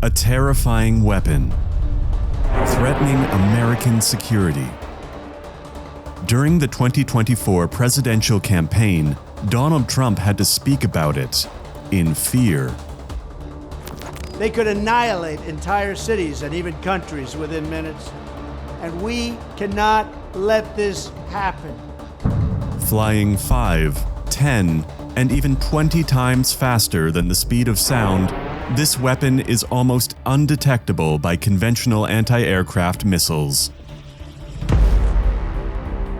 A terrifying weapon, threatening American security. During the 2024 presidential campaign, Donald Trump had to speak about it in fear. They could annihilate entire cities and even countries within minutes, and we cannot let this happen. Flying 5, 10, and even 20 times faster than the speed of sound, this weapon is almost undetectable by conventional anti-aircraft missiles.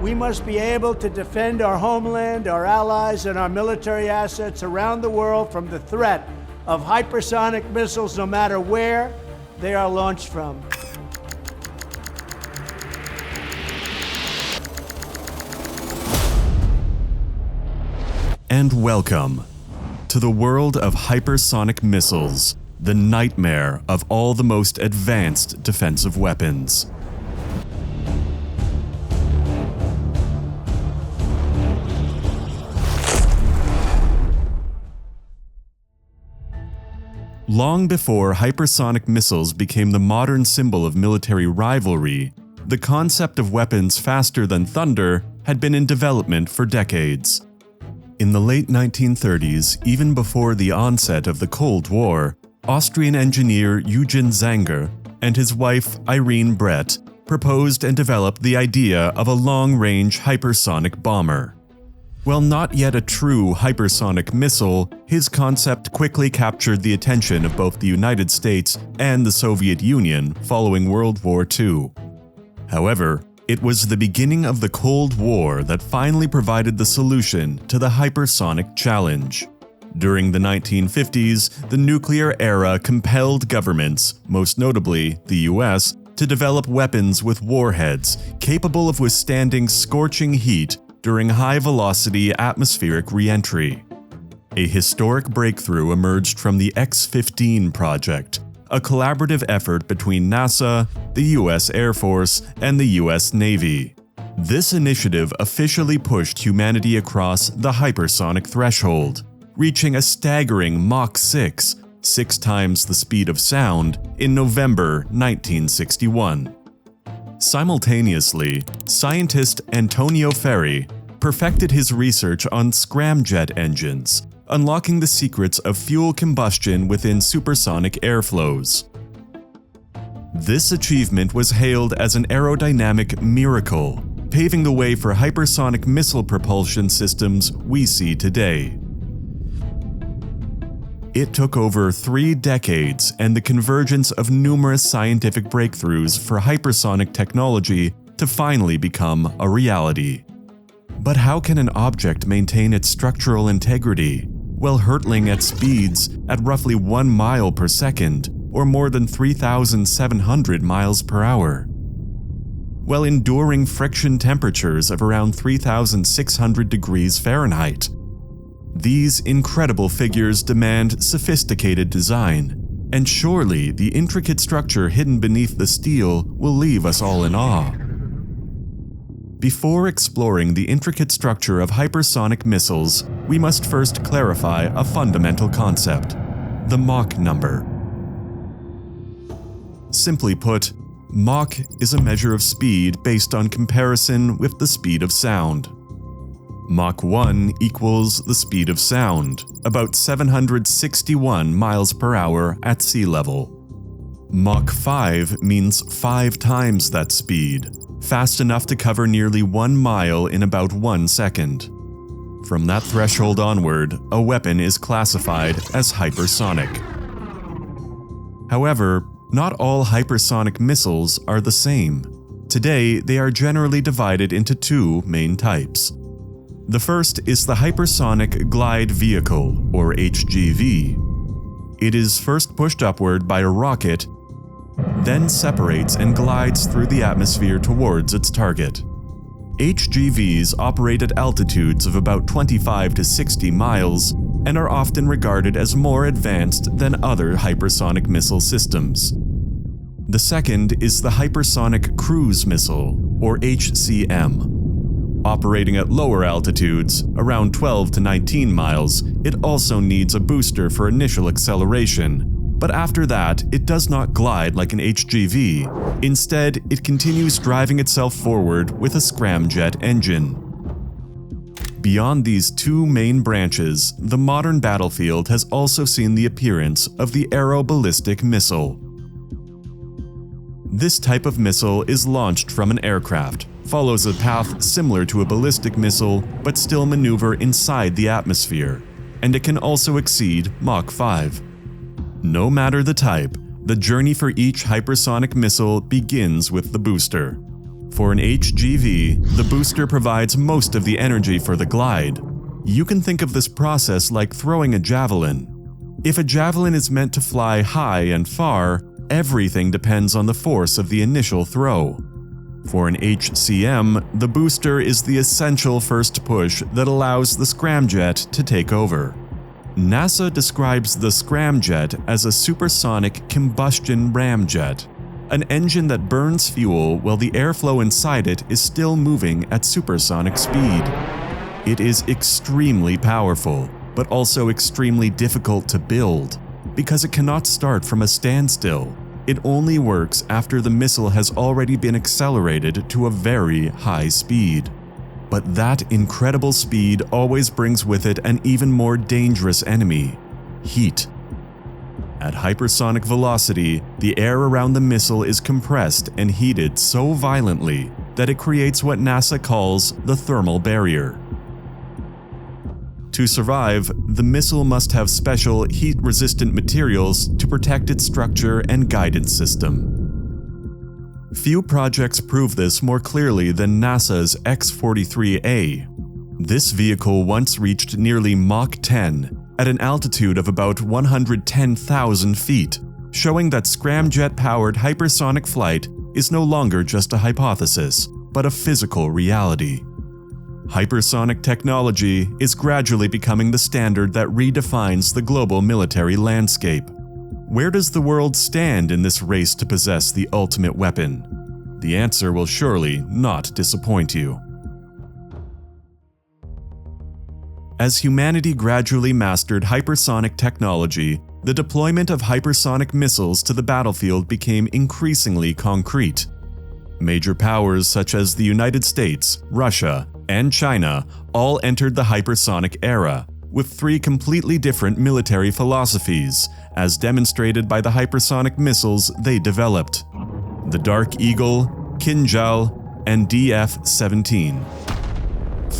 We must be able to defend our homeland, our allies, and our military assets around the world from the threat of hypersonic missiles, no matter where they are launched from. And welcome to the world of hypersonic missiles, the nightmare of all the most advanced defensive weapons. Long before hypersonic missiles became the modern symbol of military rivalry, the concept of weapons faster than thunder had been in development for decades. In the late 1930s, even before the onset of the Cold War, Austrian engineer Eugen Zanger and his wife Irene Brett proposed and developed the idea of a long-range hypersonic bomber. While not yet a true hypersonic missile, his concept quickly captured the attention of both the United States and the Soviet Union following World War II. However, it was the beginning of the Cold War that finally provided the solution to the hypersonic challenge. During the 1950s, the nuclear era compelled governments, most notably the US, to develop weapons with warheads capable of withstanding scorching heat during high-velocity atmospheric re-entry. A historic breakthrough emerged from the X-15 project, a collaborative effort between NASA, the US Air Force, and the US Navy. This initiative officially pushed humanity across the hypersonic threshold, reaching a staggering Mach 6, 6 times the speed of sound, in November 1961. Simultaneously, scientist Antonio Ferri perfected his research on scramjet engines, unlocking the secrets of fuel combustion within supersonic airflows. This achievement was hailed as an aerodynamic miracle, paving the way for hypersonic missile propulsion systems we see today. It took over 3 decades and the convergence of numerous scientific breakthroughs for hypersonic technology to finally become a reality. But how can an object maintain its structural integrity while hurtling at speeds at roughly 1 mile per second, or more than 3,700 miles per hour? While enduring friction temperatures of around 3,600 degrees Fahrenheit. These incredible figures demand sophisticated design, and surely the intricate structure hidden beneath the steel will leave us all in awe. Before exploring the intricate structure of hypersonic missiles, we must first clarify a fundamental concept: the Mach number. Simply put, Mach is a measure of speed based on comparison with the speed of sound. Mach 1 equals the speed of sound, about 761 miles per hour at sea level. Mach 5 means 5 times that speed, fast enough to cover nearly 1 mile in about 1 second. From that threshold onward, a weapon is classified as hypersonic. However, not all hypersonic missiles are the same. Today, they are generally divided into 2 main types. The first is the Hypersonic Glide Vehicle, or HGV. It is first pushed upward by a rocket, then separates and glides through the atmosphere towards its target. HGVs operate at altitudes of about 25 to 60 miles and are often regarded as more advanced than other hypersonic missile systems. The second is the Hypersonic Cruise Missile, or HCM. Operating at lower altitudes, around 12 to 19 miles, it also needs a booster for initial acceleration, But after that, it does not glide like an HGV. Instead, it continues driving itself forward with a scramjet engine. Beyond these two main branches, the modern battlefield has also seen the appearance of the aeroballistic missile. This type of missile is launched from an aircraft, follows a path similar to a ballistic missile, but still maneuver inside the atmosphere, and it can also exceed Mach 5. No matter the type, the journey for each hypersonic missile begins with the booster. For an HGV, the booster provides most of the energy for the glide. You can think of this process like throwing a javelin. If a javelin is meant to fly high and far, everything depends on the force of the initial throw. For an HCM, the booster is the essential first push that allows the scramjet to take over. NASA describes the scramjet as a supersonic combustion ramjet, an engine that burns fuel while the airflow inside it is still moving at supersonic speed. It is extremely powerful, but also extremely difficult to build, because it cannot start from a standstill. It only works after the missile has already been accelerated to a very high speed. But that incredible speed always brings with it an even more dangerous enemy: heat. At hypersonic velocity, the air around the missile is compressed and heated so violently that it creates what NASA calls the thermal barrier. To survive, the missile must have special heat-resistant materials to protect its structure and guidance system. Few projects prove this more clearly than NASA's X-43A. This vehicle once reached nearly Mach 10 at an altitude of about 110,000 feet, showing that scramjet-powered hypersonic flight is no longer just a hypothesis, but a physical reality. Hypersonic technology is gradually becoming the standard that redefines the global military landscape. Where does the world stand in this race to possess the ultimate weapon? The answer will surely not disappoint you. As humanity gradually mastered hypersonic technology, the deployment of hypersonic missiles to the battlefield became increasingly concrete. Major powers such as the United States, Russia, and China all entered the hypersonic era, with three completely different military philosophies, as demonstrated by the hypersonic missiles they developed: the Dark Eagle, Kinjal, and DF-17.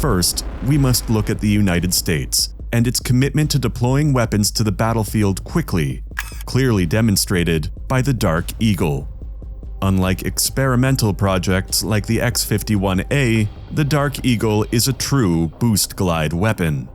First, we must look at the United States and its commitment to deploying weapons to the battlefield quickly, clearly demonstrated by the Dark Eagle. Unlike experimental projects like the X-51A, the Dark Eagle is a true boost glide weapon.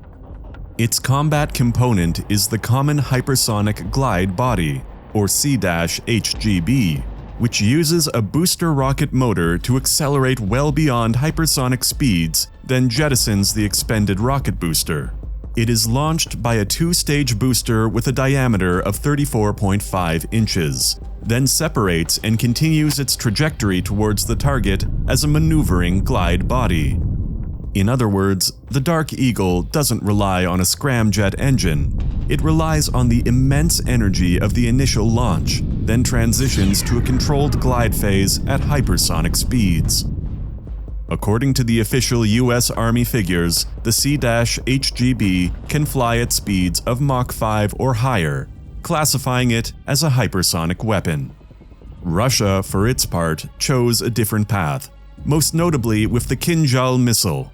Its combat component is the Common Hypersonic Glide Body, or C-HGB, which uses a booster rocket motor to accelerate well beyond hypersonic speeds, then jettisons the expended rocket booster. It is launched by a two-stage booster with a diameter of 34.5 inches, then separates and continues its trajectory towards the target as a maneuvering glide body. In other words, the Dark Eagle doesn't rely on a scramjet engine. It relies on the immense energy of the initial launch, then transitions to a controlled glide phase at hypersonic speeds. According to the official US Army figures, the C-HGB can fly at speeds of Mach 5 or higher, classifying it as a hypersonic weapon. Russia, for its part, chose a different path, most notably with the Kinjal missile.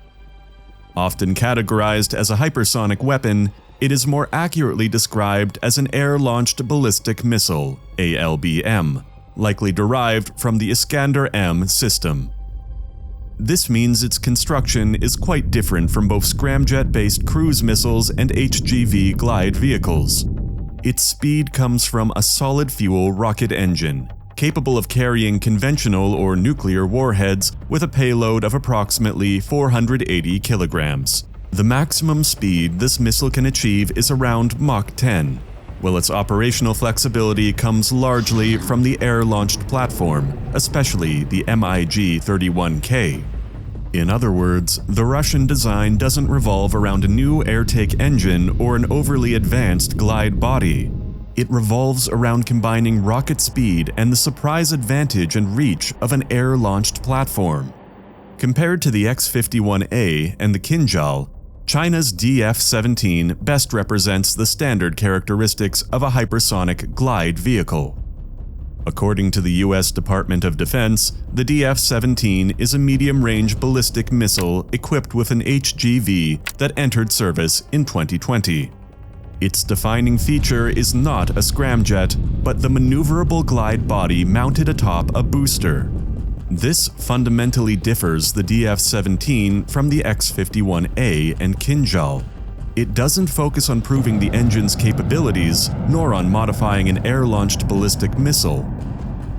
Often categorized as a hypersonic weapon, it is more accurately described as an air-launched ballistic missile, ALBM, likely derived from the Iskander-M system. This means its construction is quite different from both scramjet-based cruise missiles and HGV glide vehicles. Its speed comes from a solid-fuel rocket engine, capable of carrying conventional or nuclear warheads with a payload of approximately 480 kilograms. The maximum speed this missile can achieve is around Mach 10, while its operational flexibility comes largely from the air-launched platform, especially the MiG-31K. In other words, the Russian design doesn't revolve around a new air-take engine or an overly advanced glide body. It revolves around combining rocket speed and the surprise advantage and reach of an air-launched platform. Compared to the X-51A and the Kinjal, China's DF-17 best represents the standard characteristics of a hypersonic glide vehicle. According to the U.S. Department of Defense, the DF-17 is a medium-range ballistic missile equipped with an HGV that entered service in 2020. Its defining feature is not a scramjet, but the maneuverable glide body mounted atop a booster. This fundamentally differs the DF-17 from the X-51A and Kinjal. It doesn't focus on proving the engine's capabilities, nor on modifying an air-launched ballistic missile.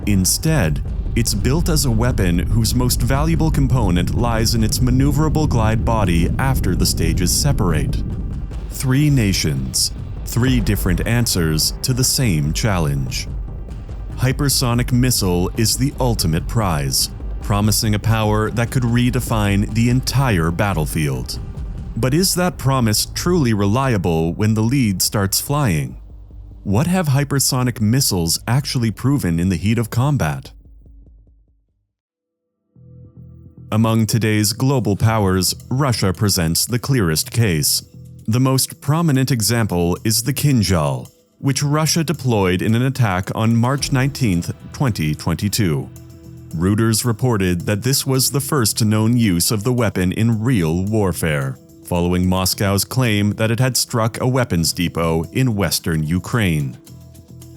Instead, it's built as a weapon whose most valuable component lies in its maneuverable glide body after the stages separate. 3 nations, 3 different answers to the same challenge. Hypersonic missile is the ultimate prize, promising a power that could redefine the entire battlefield. But is that promise truly reliable when the lead starts flying? What have hypersonic missiles actually proven in the heat of combat? Among today's global powers, Russia presents the clearest case. The most prominent example is the Kinjal, which Russia deployed in an attack on March 19, 2022. Reuters reported that this was the first known use of the weapon in real warfare, following Moscow's claim that it had struck a weapons depot in western Ukraine.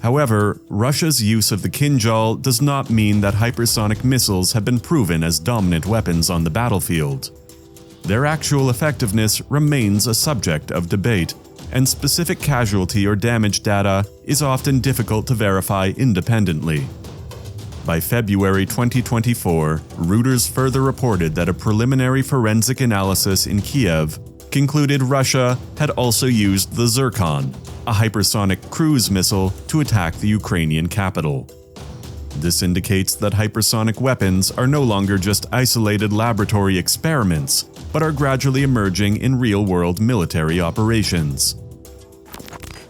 However, Russia's use of the Kinjal does not mean that hypersonic missiles have been proven as dominant weapons on the battlefield. Their actual effectiveness remains a subject of debate, and specific casualty or damage data is often difficult to verify independently. By February 2024, Reuters further reported that a preliminary forensic analysis in Kiev concluded Russia had also used the Zircon, a hypersonic cruise missile, to attack the Ukrainian capital. This indicates that hypersonic weapons are no longer just isolated laboratory experiments, but are gradually emerging in real-world military operations.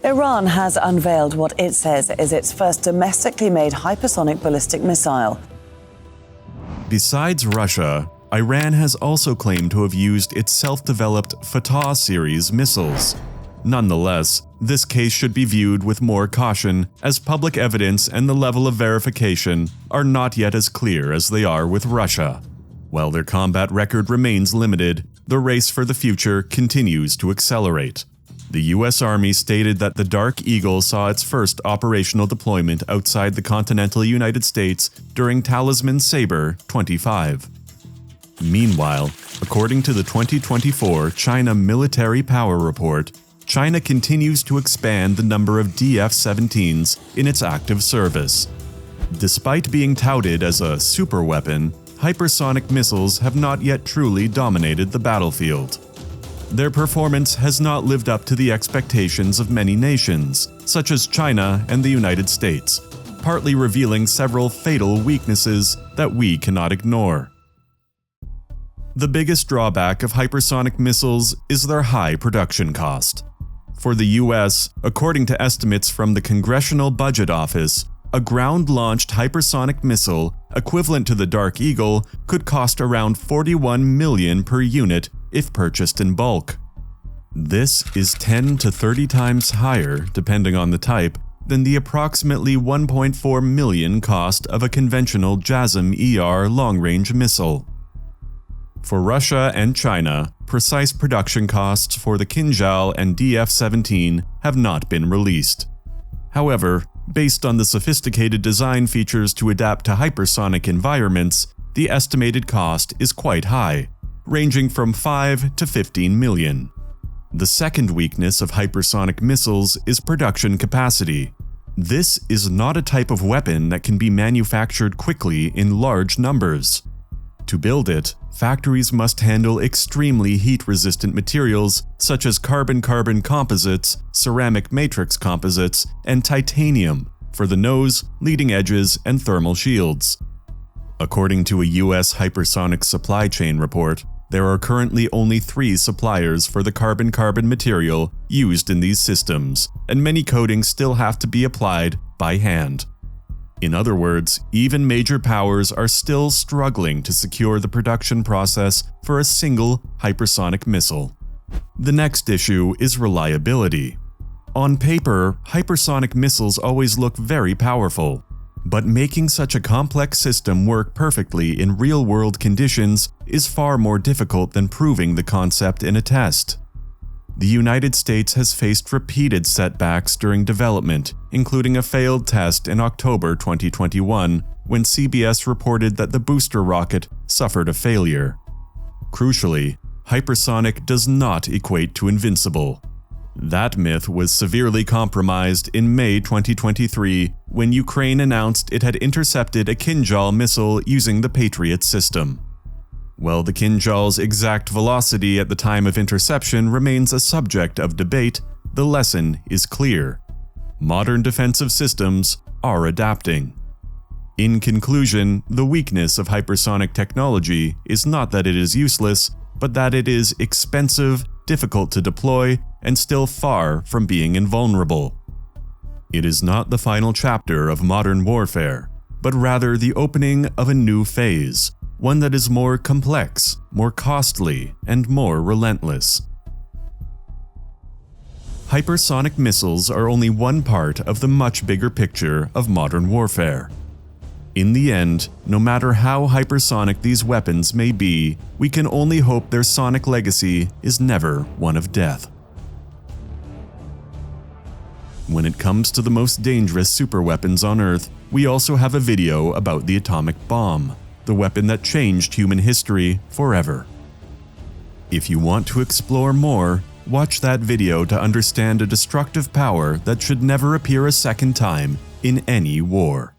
Iran has unveiled what it says is its first domestically made hypersonic ballistic missile. Besides Russia, Iran has also claimed to have used its self-developed Fatah series missiles. Nonetheless, this case should be viewed with more caution, as public evidence and the level of verification are not yet as clear as they are with Russia. While their combat record remains limited, the race for the future continues to accelerate. The U.S. Army stated that the Dark Eagle saw its first operational deployment outside the continental United States during Talisman Sabre 25. Meanwhile, according to the 2024 China Military Power Report, China continues to expand the number of DF-17s in its active service. Despite being touted as a superweapon, hypersonic missiles have not yet truly dominated the battlefield. Their performance has not lived up to the expectations of many nations, such as China and the United States, partly revealing several fatal weaknesses that we cannot ignore. The biggest drawback of hypersonic missiles is their high production cost. For the US, according to estimates from the Congressional Budget Office, a ground-launched hypersonic missile equivalent to the Dark Eagle could cost around $41 million per unit if purchased in bulk. This is 10 to 30 times higher, depending on the type, than the approximately $1.4 million cost of a conventional JASSM-ER long-range missile. For Russia and China, precise production costs for the Kinjal and DF-17 have not been released. However, based on the sophisticated design features to adapt to hypersonic environments, the estimated cost is quite high, ranging from $5 to $15 million. The second weakness of hypersonic missiles is production capacity. This is not a type of weapon that can be manufactured quickly in large numbers. To build it, factories must handle extremely heat-resistant materials such as carbon-carbon composites, ceramic matrix composites, and titanium for the nose, leading edges, and thermal shields. According to a U.S. hypersonic supply chain report, There are currently only 3 suppliers for the carbon-carbon material used in these systems, and many coatings still have to be applied by hand. In other words, even major powers are still struggling to secure the production process for a single hypersonic missile. The next issue is reliability. On paper, hypersonic missiles always look very powerful. But making such a complex system work perfectly in real-world conditions is far more difficult than proving the concept in a test. The United States has faced repeated setbacks during development, including a failed test in October 2021 when CBS reported that the booster rocket suffered a failure. Crucially, hypersonic does not equate to invincible. That myth was severely compromised in May 2023 when Ukraine announced it had intercepted a Kinjal missile using the Patriot system. While the Kinjal's exact velocity at the time of interception remains a subject of debate, the lesson is clear. Modern defensive systems are adapting. In conclusion, the weakness of hypersonic technology is not that it is useless, but that it is expensive, difficult to deploy, and still far from being invulnerable. It is not the final chapter of modern warfare, but rather the opening of a new phase, one that is more complex, more costly, and more relentless. Hypersonic missiles are only one part of the much bigger picture of modern warfare. In the end, no matter how hypersonic these weapons may be, we can only hope their sonic legacy is never one of death. When it comes to the most dangerous superweapons on Earth, we also have a video about the atomic bomb, the weapon that changed human history forever. If you want to explore more, watch that video to understand a destructive power that should never appear a second time in any war.